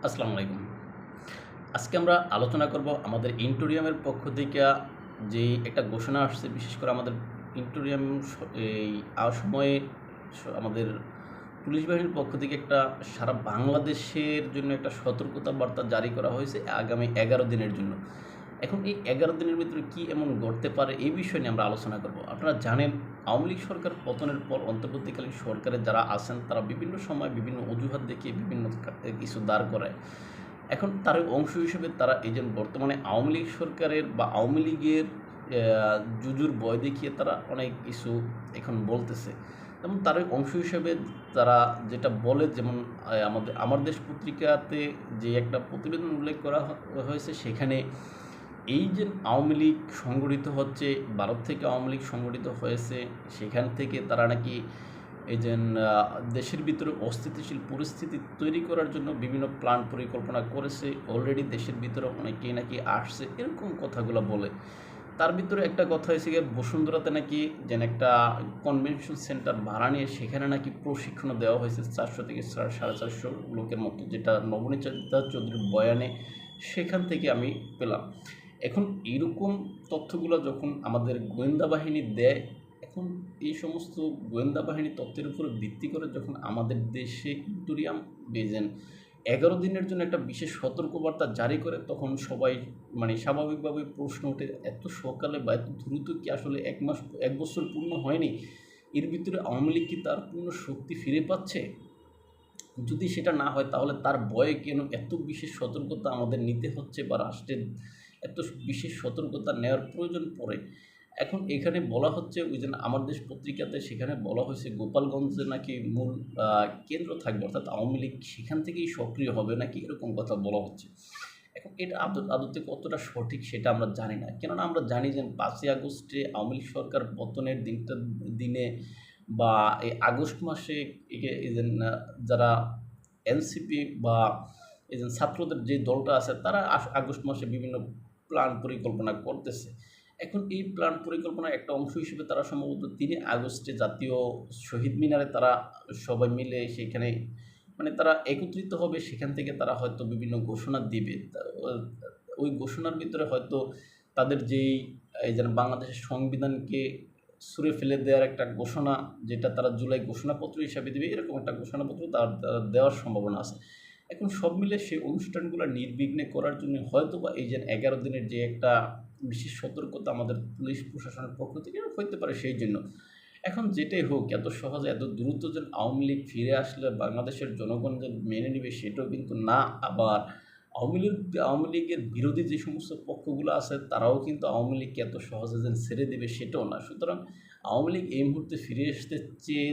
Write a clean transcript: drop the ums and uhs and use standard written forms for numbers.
আসসালামু আলাইকুম। আজকে আমরা আলোচনা করব আমাদের ইন্টোরিয়ামের পক্ষ থেকে যেই একটা ঘোষণা আসছে, বিশেষ করে আমাদের ইন্টোরিয়াম এই সময়ে আমাদের পুলিশ বাহিনীর পক্ষ থেকে একটা সারা বাংলাদেশের জন্য একটা সতর্কতা বার্তা জারি করা হয়েছে আগামী ১১ দিনের জন্য। এখন এই ১১ দিনের ভিতরে কি এমন ঘটতে পারে এই বিষয় নিয়ে আমরা আলোচনা করব। আপনারা জানেন, আওয়ামী লীগ সরকার পতনের পর অন্তর্বর্তীকালীন সরকারে যারা আছেন তারা বিভিন্ন সময় বিভিন্ন অজুহাত দেখিয়ে বিভিন্ন কিছু দাঁড় করায়। এখন তার অংশ হিসেবে তারা এই যে বর্তমানে আওয়ামী লীগ সরকারের বা আওয়ামী লীগের জুজুর ভয় দেখিয়ে তারা অনেক কিছু এখন বলতেছে। যেমন তার অংশ হিসেবে তারা যেটা বলে, যেমন আমাদের আমার দেশ পত্রিকাতে যে একটা প্রতিবেদন উল্লেখ করা হয়েছে, সেখানে এই যে আওয়ামী লীগ সংগঠিত হচ্ছে, ভারত থেকে আওয়ামী লীগ সংগঠিত হয়েছে, সেখান থেকে তারা নাকি এই যে দেশের ভিতরে অস্থিতিশীল পরিস্থিতি তৈরি করার জন্য বিভিন্ন প্ল্যান পরিকল্পনা করেছে, অলরেডি দেশের ভিতরে অনেকেই নাকি আসছে, এরকম কথাগুলো বলে। তার ভিতরে একটা কথা হয়েছে গিয়ে, বসুন্ধরাতে নাকি যেন একটা কনভেনশন সেন্টার ভাড়া নিয়ে সেখানে নাকি প্রশিক্ষণ দেওয়া হয়েছে ৪০০ থেকে ৪৫০ লোকের মতো, যেটা নবনীত চৌধুরীর বয়ানে সেখান থেকে আমি পেলাম। এখন এইরকম তথ্যগুলো যখন আমাদের গোয়েন্দা বাহিনী দেয়, এখন এই সমস্ত গোয়েন্দা বাহিনী তথ্যের উপরে ভিত্তি করে যখন আমাদের দেশে ইন্টোরিয়াম বেজেন ১১ দিনের জন্য একটা বিশেষ সতর্কবার্তা জারি করে, তখন সবাই স্বাভাবিকভাবে প্রশ্ন ওঠে, এত সকালে বা এত দ্রুত কি আসলে ১ বছর পূর্ণ হয়নি? এর ভিতরে আওয়ামী লীগ কি তার পূর্ণ শক্তি ফিরে পাচ্ছে? যদি সেটা না হয় তাহলে তার ভয়ে কেন এত বিশেষ সতর্কতা আমাদের নিতে হচ্ছে বা রাষ্ট্রের এত বিশেষ সতর্কতা নেওয়ার প্রয়োজন পড়ে? এখন এখানে বলা হচ্ছে, ওই যে আমার দেশ পত্রিকাতে সেখানে বলা হয়েছে গোপালগঞ্জে নাকি মূল কেন্দ্র থাকবে, অর্থাৎ আওয়ামী লীগ সেখান থেকেই সক্রিয় হবে নাকি, এরকম কথা বলা হচ্ছে। এখন এটা আদতে কতটা সঠিক সেটা আমরা জানি না, কেননা আমরা জানি যে ৫ই আগস্টে আওয়ামী লীগ সরকার পতনের দিনে বা এই আগস্ট মাসে এই যে যারা এনসিপি বা এই যে ছাত্রদের যে দলটা আছে, তারা আগস্ট মাসে বিভিন্ন প্ল্যান পরিকল্পনা করতেছে। এখন এই প্ল্যান পরিকল্পনার একটা অংশ হিসেবে তারা সম্ভবত ৩ আগস্টে জাতীয় শহীদ মিনারে তারা সবাই মিলে সেখানে তারা একত্রিত হবে, সেখান থেকে তারা হয়তো বিভিন্ন ঘোষণা দিবে। ওই ঘোষণার ভিতরে হয়তো তাদের যেই এই যেন বাংলাদেশের সংবিধানকে ছুঁড়ে ফেলে দেওয়ার একটা ঘোষণা, যেটা তারা জুলাই ঘোষণাপত্র হিসাবে দেবে, এরকম একটা ঘোষণাপত্র তার দেওয়ার সম্ভাবনা আছে। এখন সব মিলে সেই অনুষ্ঠানগুলো নির্বিঘ্নে করার জন্য হয়তো বা এই যে ১১ দিনের যে একটা বিশেষ সতর্কতা আমাদের পুলিশ প্রশাসনের পক্ষ থেকে হইতে পারে সেই জন্য। এখন যেটাই হোক, এত সহজে এত দ্রুত যে আওয়ামী লীগ ফিরে আসলে বাংলাদেশের জনগণ যে মেনে নেবে সেটাও কিন্তু না। আবার আওয়ামী লীগের বিরোধী যে সমস্ত পক্ষগুলো আছে তারাও কিন্তু আওয়ামী লীগকে এত সহজে যে ছেড়ে দেবে সেটাও না। সুতরাং আওয়ামী লীগ এই মুহূর্তে ফিরে আসতে চেয়ে